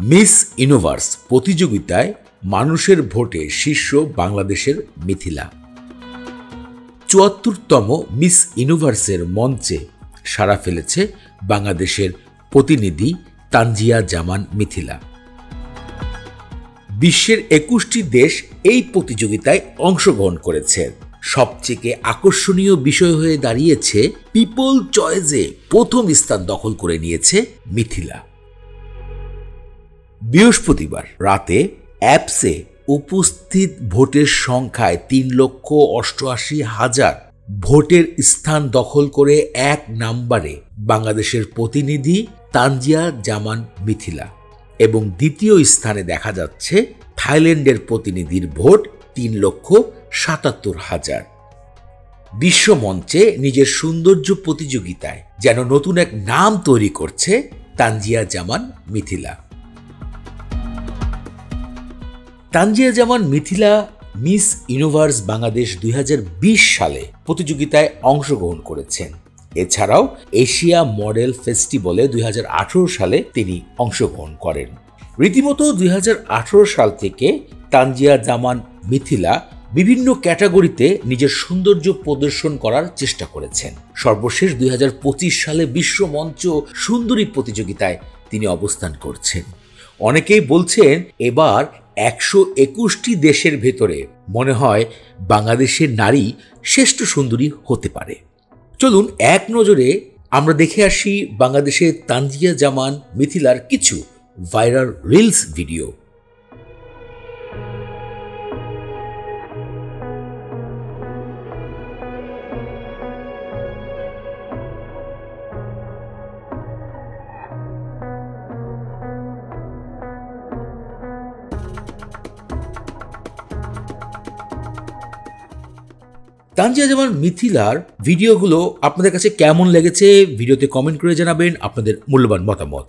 Miss universe প্রতিযোগিতায় মানুষের ভোটে শীর্ষ বাংলাদেশের মিথিলা। ৭৪তম মিস ইউনিভার্সের মঞ্চে সাড়া ফেলেছে বাংলাদেশের প্রতিনিধি তানজিয়া জামান মিথিলা। বিশ্বের ২১টি দেশ এই প্রতিযোগিতায় অংশগ্রহণ করেছে। সবচেয়ে আকর্ষণীয় বিষয় হয়ে দাঁড়িয়েছে পিপল চয়েসে প্রথম স্থান দখল করে নিয়েছে মিথিলা। বৃহস্পতিবার রাতে অ্যাপসে উপস্থিত ভোটের সংখ্যায় ৩,৮৮,০০০ ভোটের স্থান দখল করে ১ নম্বরে বাংলাদেশের প্রতিনিধি তানজিয়া জামান মিথিলা এবং দ্বিতীয় স্থানে দেখা যাচ্ছে থাইল্যান্ডের প্রতিনিধির ভোট ৩,৭৭,০০০। বিশ্বমঞ্চে নিজের সৌন্দর্য প্রতিযোগিতায় যেন নতুন এক নাম তৈরি করছে তানজিয়া জামান মিথিলা। তানজিয়া জামান মিথিলা মিস ইউনিভার্স বাংলাদেশ ২০২০ সালে প্রতিযোগিতায় অংশগ্রহণ করেছেন। এছাড়াও এশিয়া মডেল ফেস্টিভ্যালে ২০১৮ সালে তিনি অংশগ্রহণ করেন। রীতিমতো ২০১৮ সাল থেকে তানজিয়া জামান মিথিলা বিভিন্ন ক্যাটাগরিতে নিজের সৌন্দর্য প্রদর্শন করার চেষ্টা করেছেন। সর্বশেষ ২০২৫ সালে বিশ্বমঞ্চ সুন্দরী প্রতিযোগিতায় তিনি অবস্থান করছেন। অনেকেই বলছেন এবার ১২১টি দেশের ভেতরে মনে হয় বাংলাদেশের নারী শ্রেষ্ঠ সুন্দরী হতে পারে। চলুন এক নজরে আমরা দেখে আসি বাংলাদেশের তানজিয়া জামান মিথিলার কিছু ভাইরাল রিলস ভিডিও। তানজিয়া জামান মিথিলার ভিডিওগুলো আপনাদের কাছে কেমন লেগেছে ভিডিওতে কমেন্ট করে জানাবেন আপনাদের মূল্যবান মতামত।